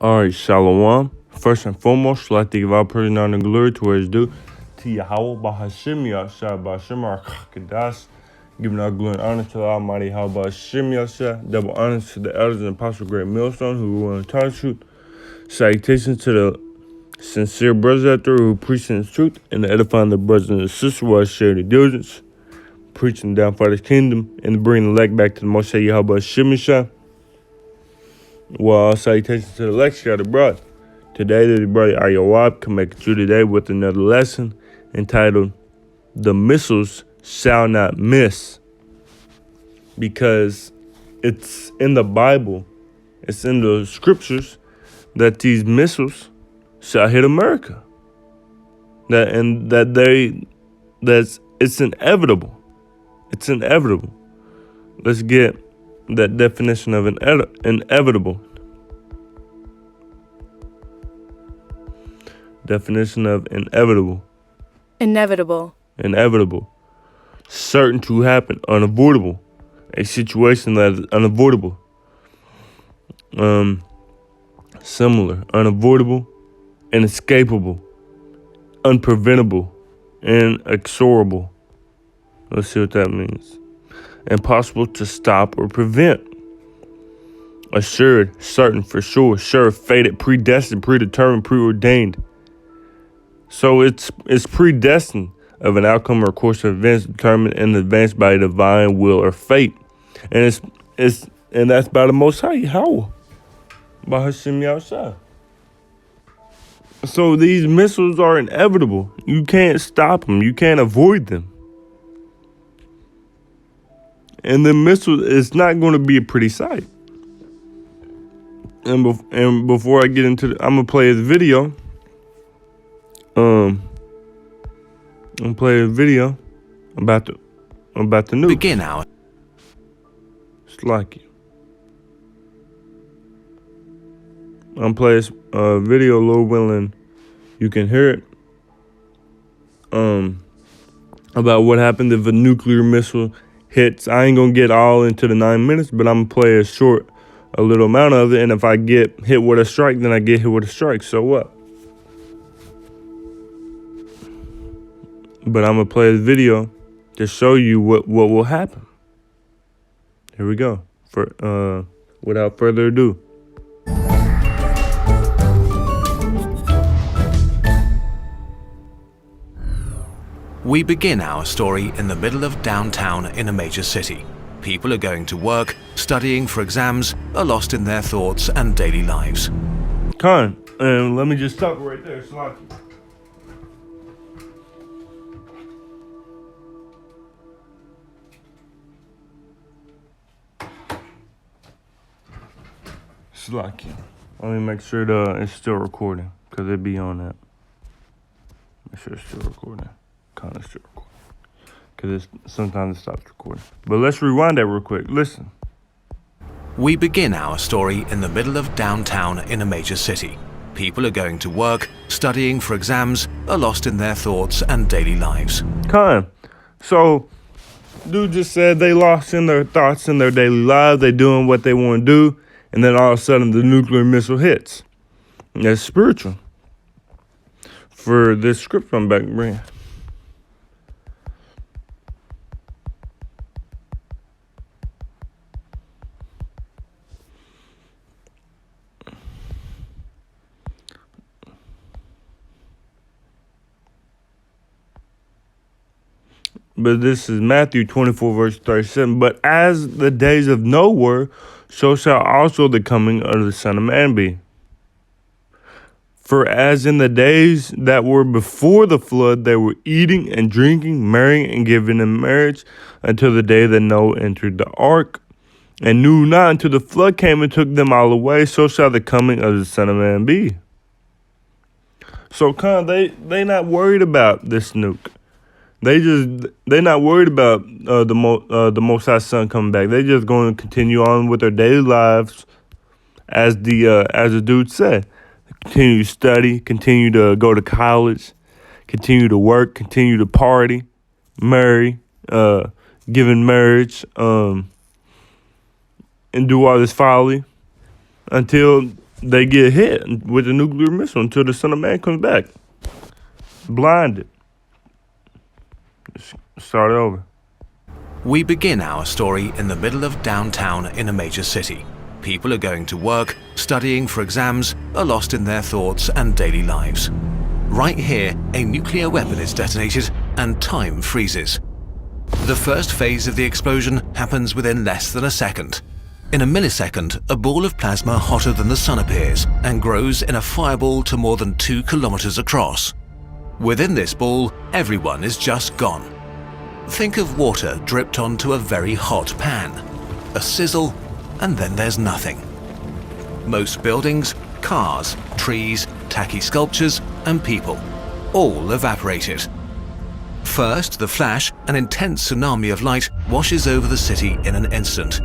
Alright, Shalom. First and foremost, I'd like to give all praise and honor and glory to where it's due. To Yahweh, Bahashim Yahshua, Bahashim Arkadash. Giving all glory and honor to the Almighty Yahweh, Bahashim Yahshua. Double honors to the elders and apostle Great Millstone who were in the truth. Salutations to the sincere brothers out there who preach in the truth and edifying the brothers and the sisters while sharing the diligence, preaching down for His kingdom, and bringing the elect back to the Most High Yahweh, Bahashim Yahshua. Well, salutations to the lecture abroad. Today, the brother Ayawab come back to you today with another lesson entitled, The Missiles Shall Not Miss. Because it's in the Bible, it's in the scriptures that these missiles shall hit America. It's inevitable. It's inevitable. Let's get that definition of inevitable. Definition of inevitable. Inevitable. Certain to happen. Unavoidable. A situation that is unavoidable. Similar. Unavoidable. Inescapable. Unpreventable. Inexorable. Let's see what that means. Impossible to stop or prevent. Assured, certain, for sure, fated, predestined, predetermined, preordained. So it's predestined of an outcome or course of events determined in advance by divine will or fate. And that's by the Most High Yahweh. By Hashem Yahshua. So these missiles are inevitable. You can't stop them. You can't avoid them. And the missile is not going to be a pretty sight. And before I get into I'm going to play this video. I'm going to play a video about the nukes. Begin our. It's like it. I'm playing this video, Lord willing, you can hear it. About what happened if a nuclear missile hits. I ain't gonna get all into the 9 minutes, but I'm gonna play a little amount of it. And if I get hit with a strike, then I get hit with a strike. So what? But I'm gonna play this video to show you what will happen. Here we go. Without further ado. We begin our story in the middle of downtown in a major city. People are going to work, studying for exams, are lost in their thoughts and daily lives. Con, and let me just stop right there. Slaki. Slaki. Let me make sure it's still recording, because it be on that. Make sure it's still recording. Kind of still recording. Because sometimes it stops recording. But let's rewind that real quick. Listen. We begin our story in the middle of downtown in a major city. People are going to work, studying for exams, are lost in their thoughts and daily lives. So, dude just said they lost in their thoughts and their daily lives. They doing what they want to do. And then all of a sudden the nuclear missile hits. And that's spiritual. For this script I'm back bringing. But this is Matthew 24, verse 37. But as the days of Noah were, so shall also the coming of the Son of Man be. For as in the days that were before the flood, they were eating and drinking, marrying and giving in marriage, until the day that Noah entered the ark, and knew not until the flood came and took them all away, so shall the coming of the Son of Man be. So they not worried about this nuke. They not worried about the Most High Son coming back. They just going to continue on with their daily lives, as the dude said. Continue to study, continue to go to college, continue to work, continue to party, marry, give in marriage, and do all this folly until they get hit with a nuclear missile until the Son of Man comes back. Blinded. Start over. We begin our story in the middle of downtown in a major city. People are going to work, studying for exams, are lost in their thoughts and daily lives. Right here, a nuclear weapon is detonated and time freezes. The first phase of the explosion happens within less than a second. In a millisecond, a ball of plasma hotter than the sun appears and grows in a fireball to more than 2 kilometers across. Within this ball, everyone is just gone. Think of water dripped onto a very hot pan. A sizzle, and then there's nothing. Most buildings, cars, trees, tacky sculptures, and people, all evaporated. First, the flash, an intense tsunami of light, washes over the city in an instant.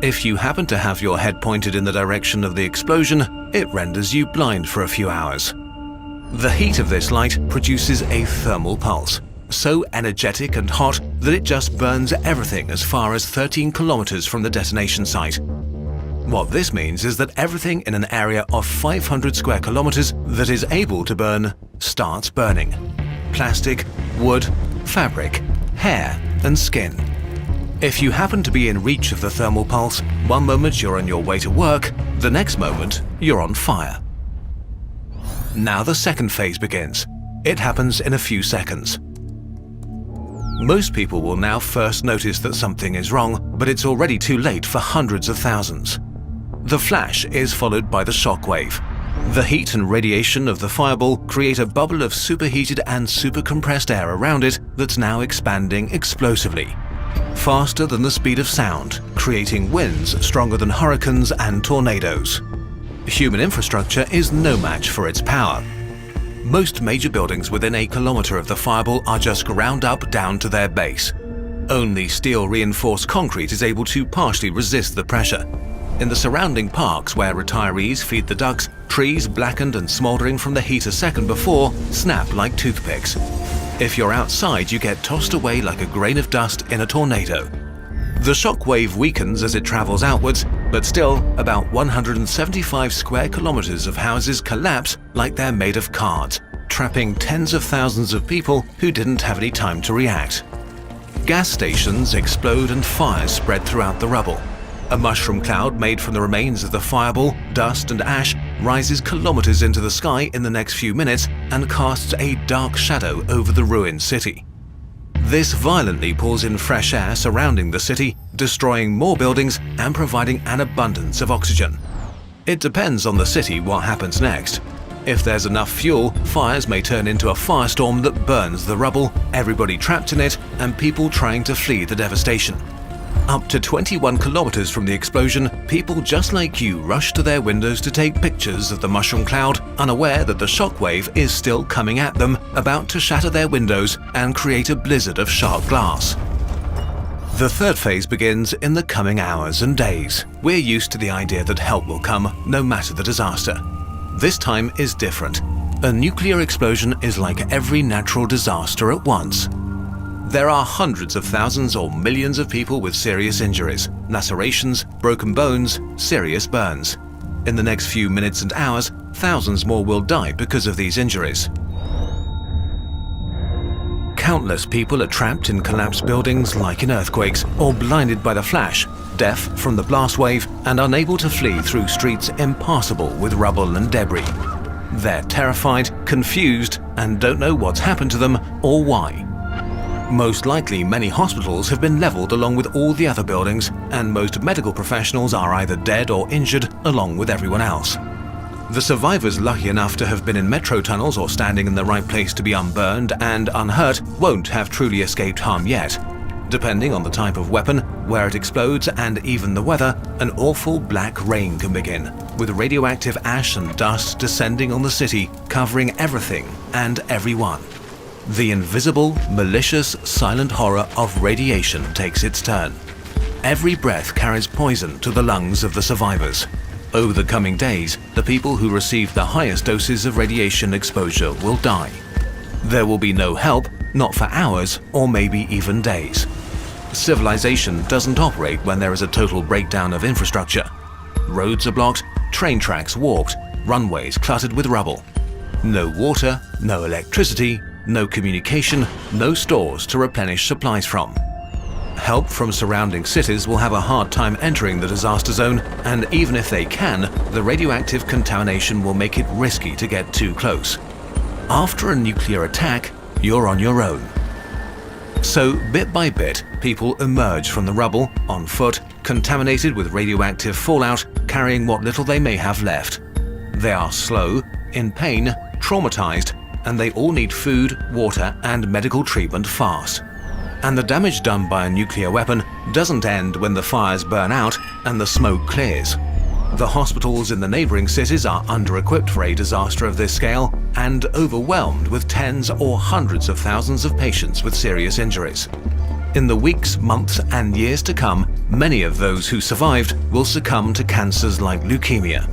If you happen to have your head pointed in the direction of the explosion, it renders you blind for a few hours. The heat of this light produces a thermal pulse, so energetic and hot that it just burns everything as far as 13 kilometers from the detonation site. What this means is that everything in an area of 500 square kilometers that is able to burn starts burning. Plastic, wood, fabric, hair, and skin. If you happen to be in reach of the thermal pulse, one moment you're on your way to work, the next moment you're on fire. Now the second phase begins. It happens in a few seconds. Most people will now first notice that something is wrong, but it's already too late for hundreds of thousands. The flash is followed by the shockwave. The heat and radiation of the fireball create a bubble of superheated and supercompressed air around it that's now expanding explosively, faster than the speed of sound, creating winds stronger than hurricanes and tornadoes. Human infrastructure is no match for its power. Most major buildings within a kilometer of the fireball are just ground up down to their base. Only steel-reinforced concrete is able to partially resist the pressure. In the surrounding parks where retirees feed the ducks, trees blackened and smoldering from the heat a second before snap like toothpicks. If you're outside, you get tossed away like a grain of dust in a tornado. The shockwave weakens as it travels outwards, but still, about 175 square kilometers of houses collapse like they're made of cards, trapping tens of thousands of people who didn't have any time to react. Gas stations explode and fires spread throughout the rubble. A mushroom cloud made from the remains of the fireball, dust and ash rises kilometers into the sky in the next few minutes and casts a dark shadow over the ruined city. This violently pulls in fresh air surrounding the city, destroying more buildings and providing an abundance of oxygen. It depends on the city what happens next. If there's enough fuel, fires may turn into a firestorm that burns the rubble, everybody trapped in it, and people trying to flee the devastation. Up to 21 kilometers from the explosion, people just like you rush to their windows to take pictures of the mushroom cloud, unaware that the shockwave is still coming at them, about to shatter their windows and create a blizzard of sharp glass. The third phase begins in the coming hours and days. We're used to the idea that help will come, no matter the disaster. This time is different. A nuclear explosion is like every natural disaster at once. There are hundreds of thousands or millions of people with serious injuries, lacerations, broken bones, serious burns. In the next few minutes and hours, thousands more will die because of these injuries. Countless people are trapped in collapsed buildings like in earthquakes, or blinded by the flash, deaf from the blast wave, and unable to flee through streets impassable with rubble and debris. They're terrified, confused, and don't know what's happened to them or why. Most likely, many hospitals have been leveled along with all the other buildings, and most medical professionals are either dead or injured along with everyone else. The survivors lucky enough to have been in metro tunnels or standing in the right place to be unburned and unhurt won't have truly escaped harm yet. Depending on the type of weapon, where it explodes, and even the weather, an awful black rain can begin, with radioactive ash and dust descending on the city, covering everything and everyone. The invisible, malicious, silent horror of radiation takes its turn. Every breath carries poison to the lungs of the survivors. Over the coming days, the people who receive the highest doses of radiation exposure will die. There will be no help, not for hours or maybe even days. Civilization doesn't operate when there is a total breakdown of infrastructure. Roads are blocked, train tracks warped, runways cluttered with rubble. No water, no electricity, no communication, no stores to replenish supplies from. Help from surrounding cities will have a hard time entering the disaster zone, and even if they can, the radioactive contamination will make it risky to get too close. After a nuclear attack, you're on your own. So, bit by bit, people emerge from the rubble, on foot, contaminated with radioactive fallout, carrying what little they may have left. They are slow, in pain, traumatized, and they all need food, water, and medical treatment fast. And the damage done by a nuclear weapon doesn't end when the fires burn out and the smoke clears. The hospitals in the neighboring cities are under-equipped for a disaster of this scale and overwhelmed with tens or hundreds of thousands of patients with serious injuries. In the weeks, months, and years to come, many of those who survived will succumb to cancers like leukemia.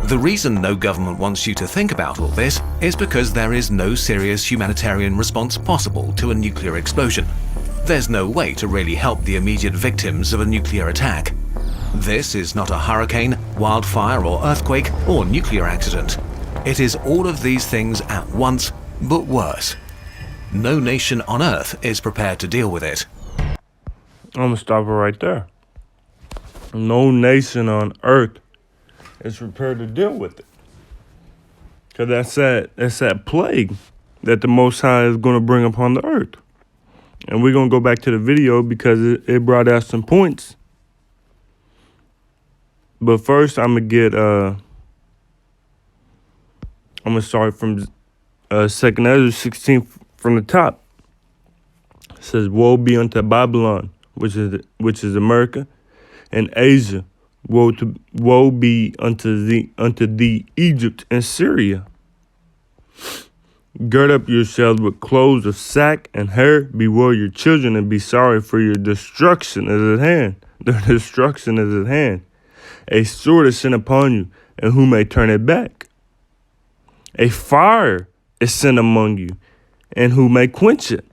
The reason no government wants you to think about all this is because there is no serious humanitarian response possible to a nuclear explosion. There's no way to really help the immediate victims of a nuclear attack. This is not a hurricane, wildfire, or earthquake, or nuclear accident. It is all of these things at once, but worse. No nation on Earth is prepared to deal with it. I'm gonna stop it right there. No nation on Earth is prepared to deal with it. Because that's that plague that the Most High is going to bring upon the earth. And we're going to go back to the video because it brought out some points. But first, I'm going to start from 2nd Ezra 16 from the top. It says, "Woe be unto Babylon, which is America, and Asia. Woe be unto thee, Egypt and Syria. Gird up yourselves with clothes of sack and hair. Bewail your children and be sorry, for your destruction is at hand. Their destruction is at hand. A sword is sent upon you, and who may turn it back? A fire is sent among you, and who may quench it?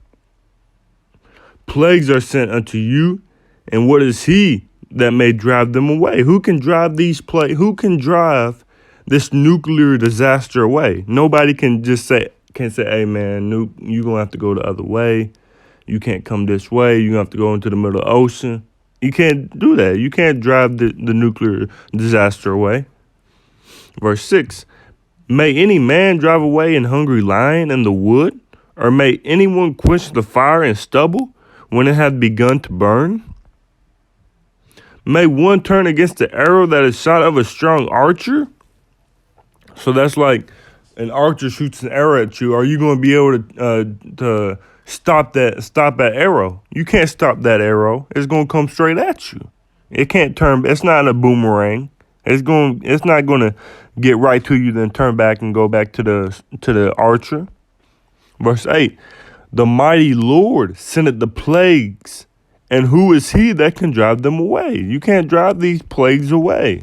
Plagues are sent unto you, and what is he that may drive them away?" Who can drive these plagues? Who can drive this nuclear disaster away? Nobody can just say, "Hey man, you're gonna have to go the other way. You can't come this way. You're gonna have to go into the middle of the ocean." You can't do that. You can't drive the nuclear disaster away. Verse 6, "May any man drive away an hungry lion in the wood? Or may anyone quench the fire in stubble when it hath begun to burn? May one turn against the arrow that is shot of a strong archer?" So that's like an archer shoots an arrow at you. Are you going to be able to stop that arrow? You can't stop that arrow. It's going to come straight at you. It can't turn. It's not a boomerang. It's not going to get right to you, then turn back and go back to the archer. Verse 8, "The mighty Lord sendeth the plagues, and who is he that can drive them away?" You can't drive these plagues away.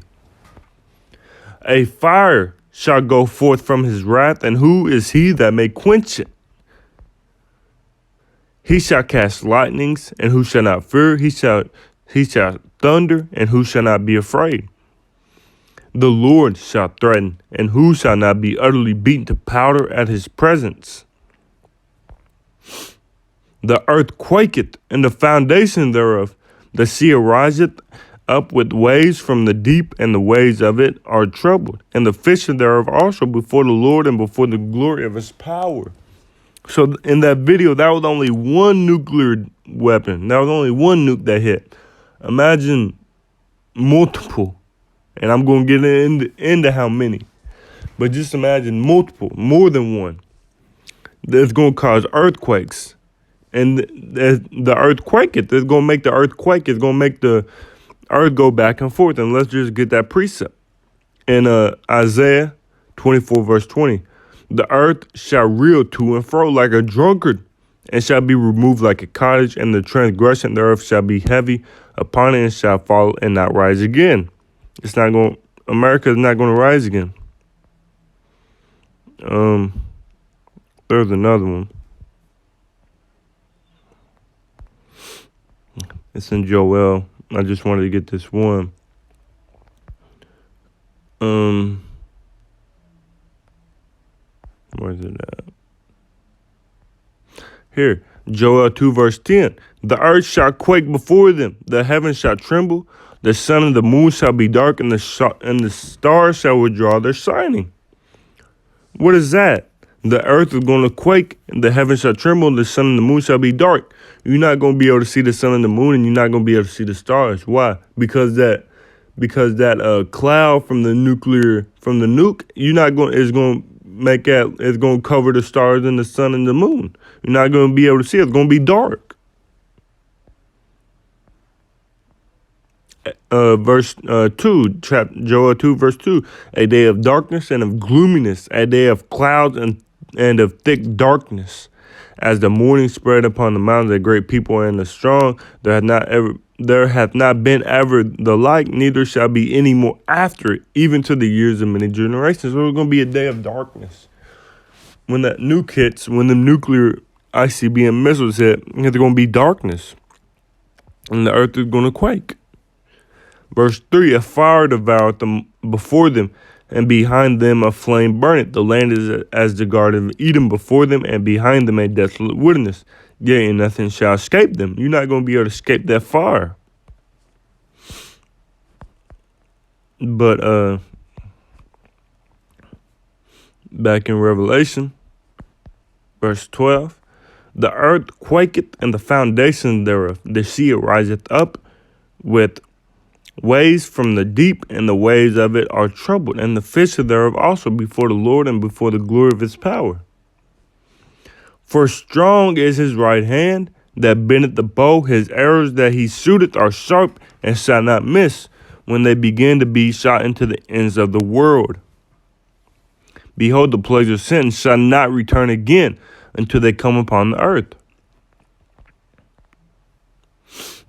"A fire shall go forth from his wrath, and who is he that may quench it? He shall cast lightnings, and who shall not fear? He shall thunder, and who shall not be afraid? The Lord shall threaten, and who shall not be utterly beaten to powder at his presence? The earth quaketh, and the foundation thereof. The sea ariseth up with waves from the deep, and the waves of it are troubled, and the fishing thereof also before the Lord and before the glory of his power." So in that video, that was only one nuclear weapon. That was only one nuke that hit. Imagine multiple, and I'm going to get into how many. But just imagine multiple, more than one. That's going to cause earthquakes. And the earthquake, it's going to make the earthquake. It's going to make the earth go back and forth. And let's just get that precept. In Isaiah 24 verse 20, "The earth shall reel to and fro like a drunkard, and shall be removed like a cottage, and the transgression thereof shall be heavy upon it, and shall fall and not rise again." America is not going to rise again. There's another one. It's in Joel. I just wanted to get this one. Where's it at? Here, Joel 2 verse 10. The earth shall quake before them, the heavens shall tremble, the sun and the moon shall be dark, and the stars shall withdraw their shining. What is that? The earth is going to quake, and the heavens shall tremble, and the sun and the moon shall be dark. You're not going to be able to see the sun and the moon, and you're not going to be able to see the stars. Why? Because that cloud from the nuke, it's going to cover the stars and the sun and the moon. You're not going to be able to see it. It's going to be dark. Verse 2, Joel 2 verse 2, a day of darkness and of gloominess, a day of clouds and of thick darkness, as the morning spread upon the mountains, a great people and the strong. There hath not been ever the like, neither shall be any more after it, even to the years of many generations. So it's going to be a day of darkness. When that nuke hits, when the nuclear ICBM missiles hit, there's going to be darkness, and the earth is going to quake. Verse 3, a fire devoured them before them, and behind them a flame burneth. The land is as the garden of Eden before them, and behind them a desolate wilderness. Yea, and nothing shall escape them. You're not going to be able to escape that fire. But back in Revelation, verse 12, the earth quaketh, and the foundation thereof. The sea riseth up with waves from the deep, and the waves of it are troubled, and the fish thereof also before the Lord, and before the glory of his power. For strong is his right hand that bendeth the bow, his arrows that he shooteth are sharp, and shall not miss, when they begin to be shot into the ends of the world. Behold, the plagues of sin shall not return again until they come upon the earth.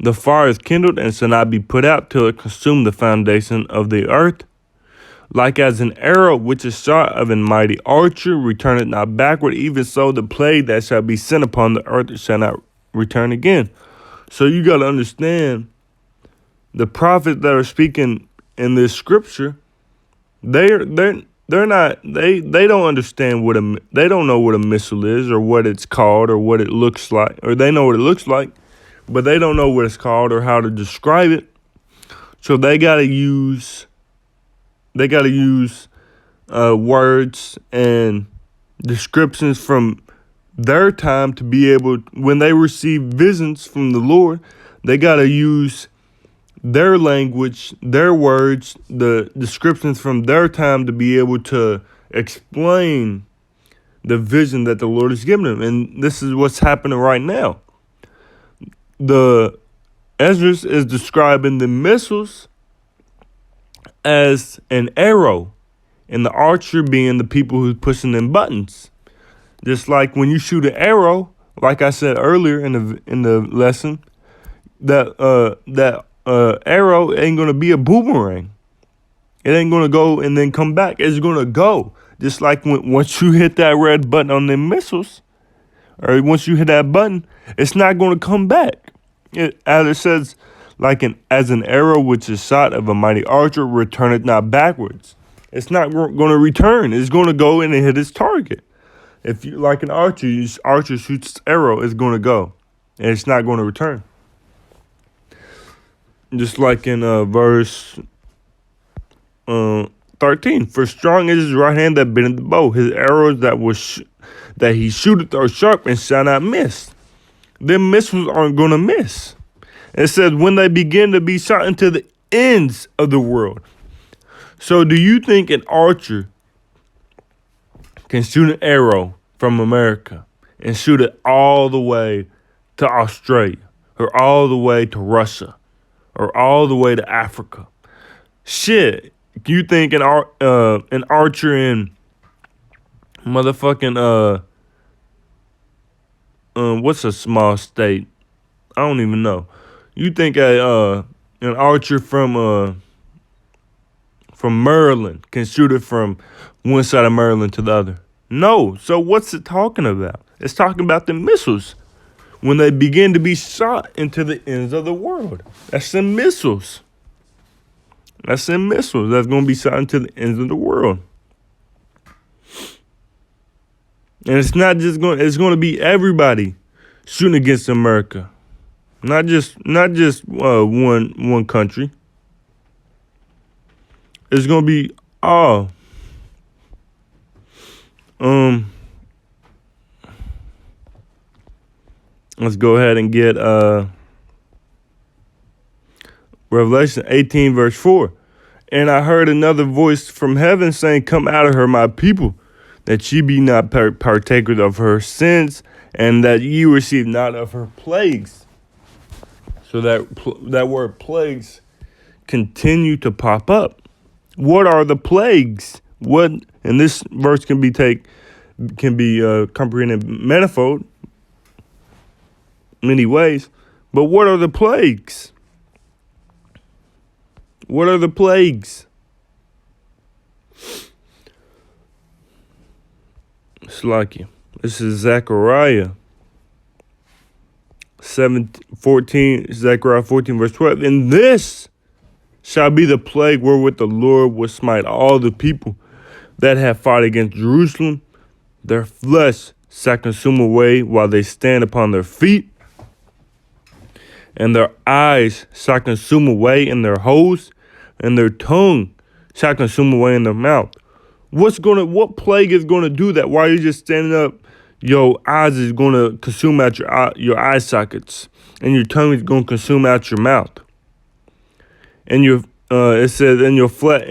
The fire is kindled and shall not be put out till it consume the foundation of the earth. Like as an arrow which is shot of a mighty archer returneth not backward, even so the plague that shall be sent upon the earth shall not return again. So you got to understand, the prophets that are speaking in this scripture, they don't understand they don't know what a missile is, or what it's called, or what it looks like, or they know what it looks like, but they don't know what it's called or how to describe it. So they gotta use words and descriptions from their time to be able, when they receive visions from the Lord, they gotta use their language, their words, the descriptions from their time to be able to explain the vision that the Lord has given them. And this is what's happening right now. The Ezra is describing the missiles as an arrow, and the archer being the people who's pushing them buttons. Just like when you shoot an arrow, like I said earlier in the lesson, that arrow ain't gonna be a boomerang. It ain't gonna go and then come back. It's gonna go. Just like once you hit that red button on the missiles, or once you hit that button, it's not gonna come back. As it says, as an arrow which is shot of a mighty archer returneth not backwards. It's not gonna return. It's gonna go in and hit its target. If you like an archer, archer shoots arrow, it's gonna go, and it's not gonna return. Just like in verse 13, for strong is his right hand that bendeth the bow, his arrows that he shooteth are sharp and shall not miss. Them missiles aren't gonna miss. It says when they begin to be shot into the ends of the world. So do you think an archer can shoot an arrow from America and shoot it all the way to Australia, or all the way to Russia, or all the way to Africa? Shit, you think an archer in motherfucking what's a small state? I don't even know. You think an archer from Maryland can shoot it from one side of Maryland to the other? No. So what's it talking about? It's talking about the missiles when they begin to be shot into the ends of the world. That's the missiles. Let's send missiles that's going to be shot into the ends of the world. And it's not just going. It's going to be everybody shooting against America, not just one country. It's going to be all. Let's go ahead and get Revelation 18 verse 4. And I heard another voice from heaven saying, "Come out of her, my people, that ye be not partakers of her sins, and that ye receive not of her plagues." So that word plagues continue to pop up. What are the plagues? What, and this verse can be comprehended manifold, many ways. But what are the plagues? What are the plagues? Slakia. This is Zechariah 14, Zechariah 14 verse 12. And this shall be the plague wherewith the Lord will smite all the people that have fought against Jerusalem. Their flesh shall consume away while they stand upon their feet, and their eyes shall consume away in their holes, and their tongue shall consume away in their mouth. What plague is gonna do that while you're just standing up? Your eyes is gonna consume out your eye sockets, and your tongue is gonna consume out your mouth. And it says in your flesh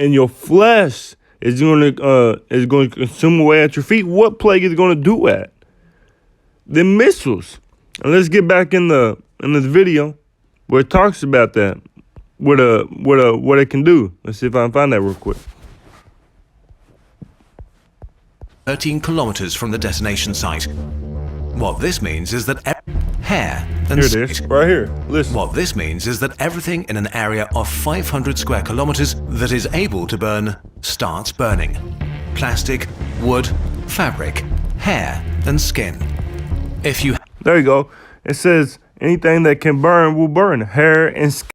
is going to consume away at your feet. What plague is going to do that? The missiles. And let's get back in this video where it talks about that. What it can do. Let's see if I can find that real quick. 13 kilometers from the detonation site. What this means is that hair and here it is, right here. Listen. What this means is that everything in an area of 500 square kilometers that is able to burn starts burning. Plastic, wood, fabric, hair, and skin. There you go. It says anything that can burn will burn. Hair and skin.